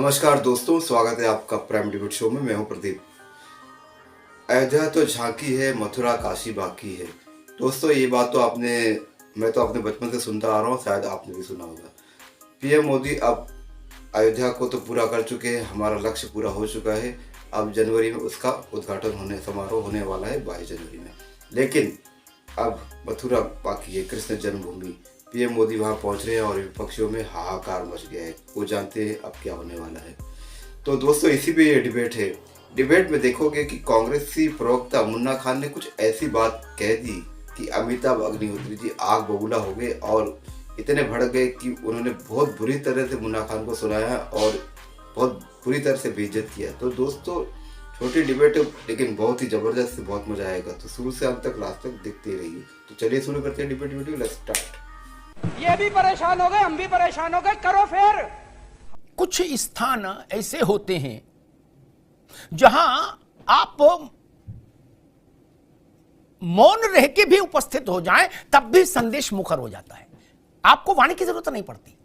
नमस्कार दोस्तों, स्वागत है आपका प्राइम डिबेट शो में। मैं हूं प्रदीप। अयोध्या तो झांकी है, मथुरा काशी बाकी है। दोस्तों, ये बात तो मैं तो अपने बचपन से सुनता आ रहा हूँ, शायद आपने भी सुना होगा। पीएम मोदी अब अयोध्या को तो पूरा कर चुके हैं, हमारा लक्ष्य पूरा हो चुका है। अब जनवरी में उसका उद्घाटन समारोह होने वाला है, 22 जनवरी में। लेकिन अब मथुरा बाकी है, कृष्ण जन्मभूमि। पीएम मोदी वहां पहुंच रहे हैं और विपक्षियों में हाहाकार मच गया है। वो जानते हैं अब क्या होने वाला है। तो दोस्तों, इसी पे ये डिबेट है। डिबेट में देखोगे कि कांग्रेसी प्रवक्ता मुन्ना खान ने कुछ ऐसी बात कह दी कि अमिताभ अग्निहोत्री जी आग बबूला हो गए और इतने भड़क गए कि उन्होंने बहुत बुरी तरह से मुन्ना खान को सुनाया और बहुत बुरी तरह से बेइज्जत किया। तो दोस्तों, छोटी डिबेट है लेकिन बहुत ही जबरदस्त, बहुत मजा आएगा। तो शुरू से अंत तक, लास्ट तक देखते रहिए। तो चलिए शुरू करते हैं डिबेट वीडियो। Let's start. ये भी परेशान हो गए, हम भी परेशान हो गए, करो फिर। कुछ स्थान ऐसे होते हैं जहां आप मौन रह के भी उपस्थित हो जाएं तब भी संदेश मुखर हो जाता है, आपको वाणी की जरूरत नहीं पड़ती।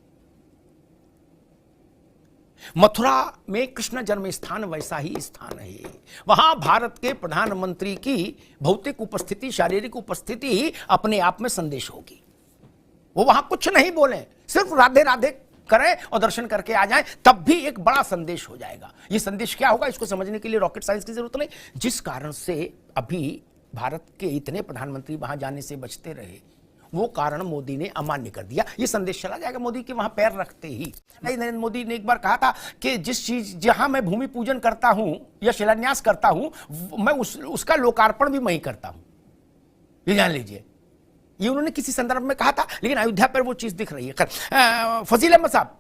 मथुरा में कृष्ण जन्म स्थान वैसा ही स्थान है। वहां भारत के प्रधानमंत्री की भौतिक उपस्थिति, शारीरिक उपस्थिति ही अपने आप में संदेश होगी। वो वहां कुछ नहीं बोले, सिर्फ राधे राधे करें और दर्शन करके आ जाएं, तब भी एक बड़ा संदेश हो जाएगा। ये संदेश क्या होगा, इसको समझने के लिए रॉकेट साइंस की जरूरत नहीं। जिस कारण से अभी भारत के इतने प्रधानमंत्री वहां जाने से बचते रहे, वो कारण मोदी ने अमान्य कर दिया। ये संदेश चला जाएगा मोदी के वहां पैर रखते ही। नरेंद्र मोदी ने एक बार कहा था कि जिस चीज जहां मैं भूमि पूजन करता हूं या शिलान्यास करता हूं, मैं उसका लोकार्पण भी मैं ही करता हूं। ये जान लीजिए, ये उन्होंने किसी संदर्भ में कहा था, लेकिन अयोध्या पर वो चीज दिख रही है। फजील अहमद साहब,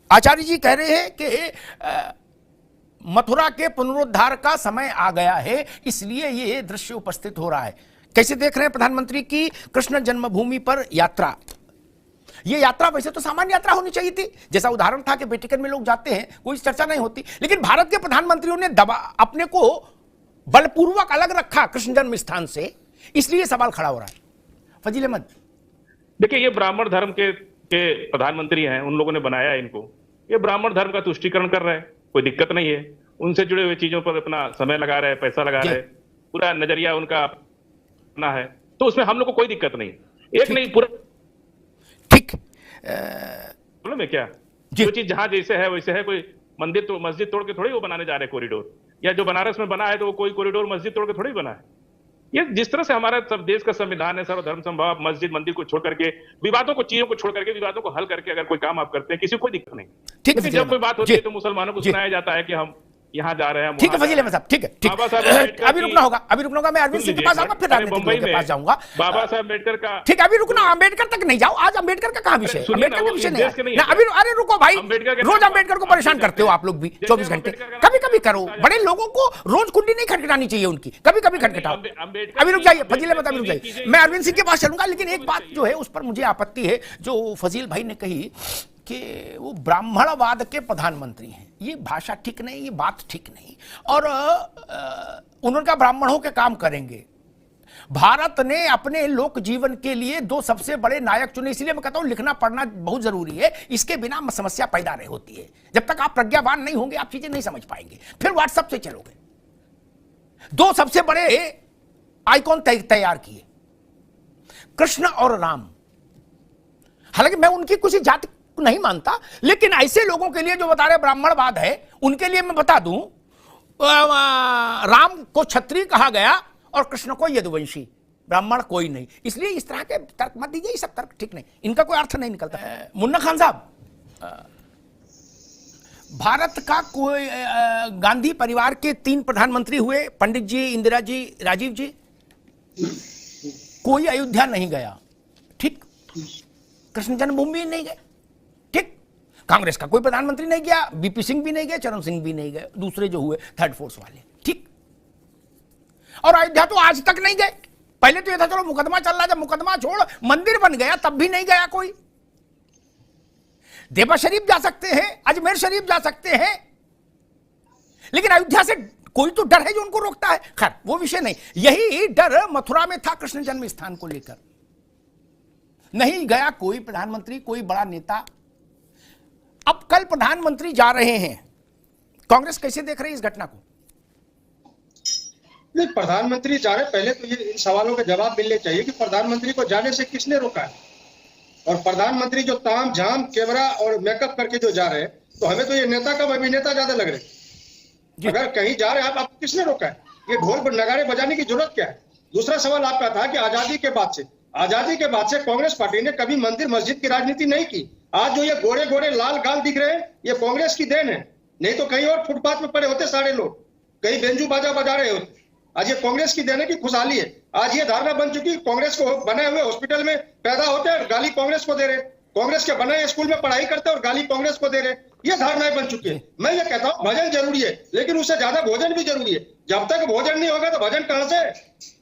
आचार्य जी कह रहे हैं कि मथुरा के पुनरुद्धार का समय आ गया है, इसलिए ये दृश्य उपस्थित हो रहा है। कैसे देख रहे हैं प्रधानमंत्री की कृष्ण जन्मभूमि पर यात्रा? ये यात्रा वैसे तो सामान्य यात्रा होनी चाहिए थी, जैसा उदाहरण था कि वेटिकन में लोग जाते हैं, कोई चर्चा नहीं होती। लेकिन भारत के प्रधानमंत्रियों ने अपने को बलपूर्वक अलग रखा कृष्ण जन्म स्थान से, इसलिए सवाल खड़ा हो रहा है। फजील अहमद, देखिए, ये ब्राह्मण धर्म के प्रधानमंत्री हैं, उन लोगों ने बनाया है इनको। ये ब्राह्मण धर्म का तुष्टीकरण कर रहे हैं, कोई दिक्कत नहीं है। उनसे जुड़े हुए चीजों पर अपना समय लगा रहे हैं, पैसा लगा रहे हैं, पूरा नजरिया उनका अपना है, तो उसमें हम लोग को कोई दिक्कत नहीं। एक नहीं, पूरा ठीक प्रॉब्लम है क्या? जो चीज जहां जैसे है वैसे है। कोई मंदिर तो मस्जिद तोड़ के थोड़ी वो बनाने जा रहे हैं कॉरिडोर, या जो बनारस में बना है तो वो कोई कॉरिडोर मस्जिद तोड़ के थोड़ी बना है। ये जिस तरह से हमारा सब देश का संविधान है, सर्वधर्म समभाव, मस्जिद मंदिर को छोड़ करके, विवादों को, चीजों को छोड़ करके, विवादों को हल करके अगर कोई काम आप करते हैं, किसी को कोई दिक्कत नहीं। लेकिन जब कोई बात होती है तो मुसलमानों को सुनाया जाता है कि हम यहाँ जा रहे हैं। ठीक है फजील अहमद साहब, ठीक है, ठीक है। अभी रुकना होगा, मैं अरविंद सिंह के पास आऊंगा, फिर राजनीतिज्ञों के पास जाऊंगा। बाबा साहब अम्बेडकर का, ठीक है, अभी रुकना, अम्बेडकर तक नहीं जाओ। आज अम्बेडकर का कहाँ विषय? अम्बेडकर का विषय नहीं है अभी। अरे रुको भाई, रोज अम्बेडकर को परेशान करते हो आप लोग भी 24 घंटे। कभी कभी करो, बड़े लोगों को रोज कुंडी नहीं खटखटानी चाहिए उनकी, कभी कभी खटखटाओ। अभी रुक जाइए फजील अहमद, अभी रुक जाइए, मैं अरविंद सिंह के पास चलूंगा। लेकिन एक बात जो है उस पर मुझे आपत्ति है, जो फजील भाई ने कही कि वो ब्राह्मणवाद के प्रधानमंत्री हैं। ये भाषा ठीक नहीं, ये बात ठीक नहीं। और उनका ब्राह्मण होकर काम करेंगे। भारत ने अपने लोक जीवन के लिए दो सबसे बड़े नायक चुने, इसलिए मैं कहता हूं लिखना पढ़ना बहुत जरूरी है। इसके बिना समस्या पैदा नहीं होती है। जब तक आप प्रज्ञावान नहीं होंगे, आप चीजें नहीं समझ पाएंगे। फिर व्हाट्सएप से चलोगे। दो सबसे बड़े आइकॉन तैयार किए, कृष्ण और राम। हालांकि मैं उनकी कुछ जाति नहीं मानता, लेकिन ऐसे लोगों के लिए जो बता रहे ब्राह्मणवाद है, उनके लिए मैं बता दूं, राम को क्षत्रिय कहा गया और कृष्ण को यदुवंशी, ब्राह्मण कोई नहीं। इसलिए इस तरह के तर्क मत दीजिए, ये सब तर्क ठीक नहीं, इनका कोई अर्थ नहीं निकलता। मुन्ना खान साहब, भारत का कोई गांधी परिवार के 3 प्रधानमंत्री हुए, पंडित जी, इंदिरा जी, राजीव जी, कोई अयोध्या नहीं गया, ठीक? कृष्ण जन्मभूमि नहीं गए, ठीक? कांग्रेस का कोई प्रधानमंत्री नहीं गया, बीपी सिंह भी नहीं गए, चरण सिंह भी नहीं गए, दूसरे जो हुए थर्ड फोर्स वाले, ठीक? और अयोध्या तो आज तक नहीं गए। पहले तो ये था चलो मुकदमा चल रहा है, जब मुकदमा छोड़ मंदिर बन गया तब भी नहीं गया कोई। देवा शरीफ जा सकते हैं, अजमेर शरीफ जा सकते हैं, लेकिन अयोध्या से कोई तो डर है जो उनको रोकता है। खैर वो विषय नहीं, यही डर मथुरा में था कृष्ण जन्म स्थान को लेकर। नहीं गया कोई प्रधानमंत्री, कोई बड़ा नेता। अब कल प्रधानमंत्री जा रहे हैं, कांग्रेस कैसे देख रही है इस घटना को? नहीं, प्रधानमंत्री जा रहे, पहले तो ये इन सवालों के जवाब मिलने चाहिए कि प्रधानमंत्री को जाने से किसने रोका है। और प्रधानमंत्री जो ताम झाम कैमरा और मेकअप करके जो जा रहे हैं, तो हमें तो ये नेता कम अभिनेता ज्यादा लग रहे। अगर कहीं जा रहे हैं आप किसने रोका है? ये ढोल नगाड़े बजाने की जरूरत क्या है? दूसरा सवाल आपका था कि आजादी के बाद से कांग्रेस पार्टी ने कभी मंदिर मस्जिद की राजनीति नहीं की। आज जो ये गोरे गोरे लाल गाल दिख रहे हैं, ये कांग्रेस की देन है। नहीं तो कहीं और फुटपाथ में पड़े होते सारे लोग, कहीं बेंजू बाजा बजा रहे होते। आज ये कांग्रेस की देने की खुशहाली है। आज ये धारणा बन चुकी, कांग्रेस को बने हुए हॉस्पिटल में पैदा होते हैं, गाली कांग्रेस को दे रहे, कांग्रेस के बने स्कूल में पढ़ाई करते हैं और गाली कांग्रेस को दे रहे। ये धारणाएं बन चुकी है। मैं ये कहता हूँ भजन जरूरी है, लेकिन उससे ज्यादा भोजन भी जरूरी है। जब तक भोजन नहीं होगा तो भजन कहां से?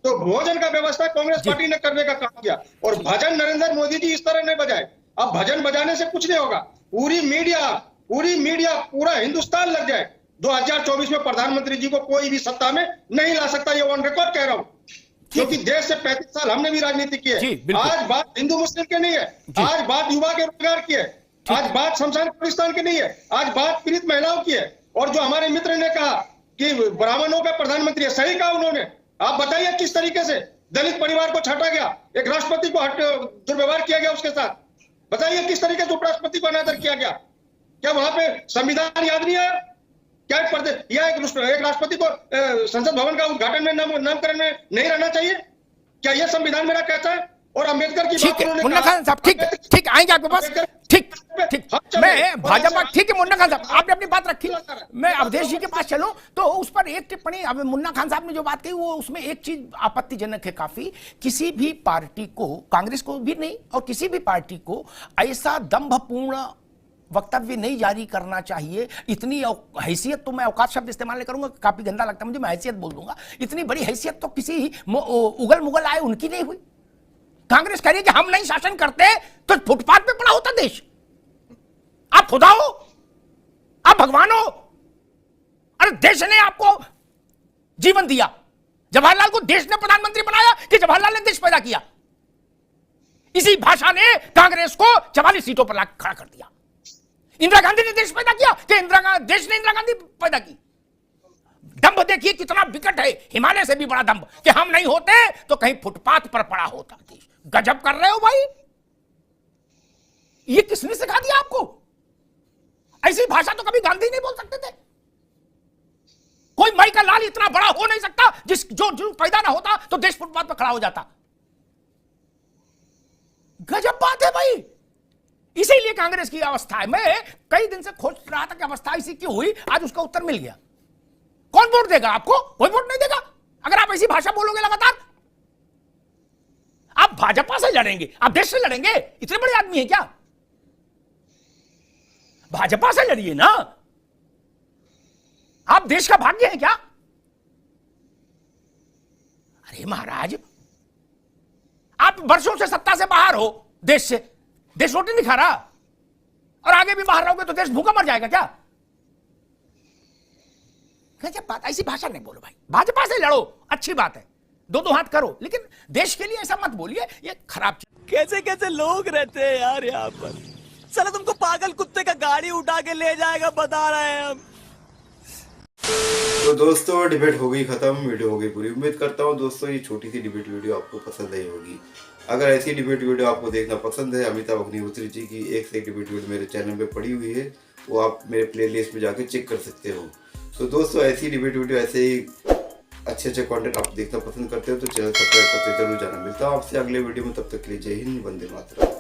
तो भोजन का व्यवस्था कांग्रेस पार्टी ने करने का काम किया, और भजन नरेंद्र मोदी जी इस तरह नहीं बजाए। अब भजन बजाने से कुछ नहीं होगा। पूरी मीडिया पूरा हिंदुस्तान लग जाए, 2024 में प्रधानमंत्री जी को कोई भी सत्ता में नहीं ला सकता। ये ऑन रिकॉर्ड कह रहा हूं, क्योंकि देश से 35 साल हमने भी राजनीति की है। आज बात हिंदू मुस्लिम की नहीं है, आज बात युवा के रोजगार की है, आज बात शमशान कब्रिस्तान की नहीं है, आज बात पीड़ित महिलाओं की है। और जो हमारे मित्र ने कहा कि ब्राह्मणों का प्रधानमंत्री है, सही कहा उन्होंने। आप बताइए किस तरीके से दलित परिवार को छाटा गया, एक राष्ट्रपति को दुर्व्यवहार किया गया उसके साथ। बताइए किस तरीके से उपराष्ट्रपति को अनादर किया गया। क्या वहां पे संविधान याद नहीं आया? क्या एक राष्ट्रपति को संसद भवन का उद्घाटन में नामकरण में नहीं रहना चाहिए? क्या यह संविधान मेरा कहता है? और अम्बेडकर की ठीक है मुन्ना खान साहब, ठीक आएंगे आपके पास। ठीक मैं भाजपा, ठीक है मुन्ना खान साहब, आपने अपनी बात रखी। मैं अवधेश जी के पास चलूं तो उस पर एक टिप्पणी। अब मुन्ना खान साहब ने जो बात कही वो उसमें एक चीज आपत्तिजनक है काफी। किसी भी पार्टी को, कांग्रेस को भी नहीं और किसी भी पार्टी को ऐसा दंभपूर्ण वक्तव्य नहीं जारी करना चाहिए। इतनी हैसियत, तो मैं औकात शब्द इस्तेमाल नहीं करूंगा, काफी गंदा लगता है मुझे, मैं हैसियत बोल दूंगा। इतनी बड़ी हैसियत तो किसी उगल मुगल आए उनकी नहीं हुई। कांग्रेस कह रही है कि हम नहीं शासन करते तो फुटपाथ पे पड़ा होता देश। आप खुदा हो, आप भगवान हो। अरे देश ने आपको जीवन दिया। जवाहरलाल को देश ने प्रधानमंत्री बनाया कि जवाहरलाल ने देश पैदा किया? इसी भाषा ने कांग्रेस को 44 सीटों पर खड़ा कर दिया। इंदिरा गांधी ने देश पैदा किया कि देश ने इंदिरा गांधी पैदा की? दंभ देखिए कितना विकट है, हिमालय से भी बड़ा दंभ कि हम नहीं होते तो कहीं फुटपाथ पर पड़ा होता देश। गजब कर रहे हो भाई, ये किसने सिखा दिया आपको? ऐसी भाषा तो कभी गांधी नहीं बोल सकते थे। कोई माई का लाल इतना बड़ा हो नहीं सकता जो पैदा ना होता तो देश फुटपाथ पर खड़ा हो जाता। गजब बात है भाई। इसीलिए कांग्रेस की अवस्था है। मैं कई दिन से खोज रहा था कि अवस्था इसी क्यों हुई, आज उसका उत्तर मिल गया। कौन वोट देगा आपको? कोई वोट नहीं देगा अगर आप ऐसी भाषा बोलोगे लगातार। आप भाजपा से लड़ेंगे, आप देश से लड़ेंगे? इतने बड़े आदमी हैं क्या? भाजपा से लड़िए ना। आप देश का भाग्य है क्या? अरे महाराज, आप वर्षों से सत्ता से बाहर हो, देश से, देश रोटी नहीं खा रहा और आगे भी बाहर रहोगे तो देश भूखा मर जाएगा क्या? क्या बात, ऐसी भाषा नहीं बोलो भाई। भाजपा से लड़ो, अच्छी बात है, दो हाथ करो, लेकिन देश के लिए ऐसा मत बोलिए, ये खराब चीज। कैसे कैसे लोग रहते हैं यार यहाँ पर। साला तुमको पागल कुत्ते का गाड़ी उठा के ले जाएगा, बता रहे हैं हम। तो दोस्तों डिबेट हो गई खत्म, वीडियो हो गई पूरी। उम्मीद करता हूँ दोस्तों ये छोटी सी डिबेट वीडियो आपको पसंद आई होगी। अगर ऐसी डिबेट वीडियो आपको देखना पसंद है, अमिताभ अग्निहोत्री जी की एक से एक डिबेट वीडियो मेरे चैनल पे पड़ी हुई है, वो आप मेरे प्लेलिस्ट में जाके चेक कर सकते हो। तो दोस्तों ऐसी डिबेट वीडियो, ऐसे ही अच्छे कंटेंट आप देखना पसंद करते हो तो चैनल सब्सक्राइब करते जरूर जाना। मिलता हूँ आपसे अगले वीडियो में, तब तक के लिए जय हिंद, वंदे मातरम।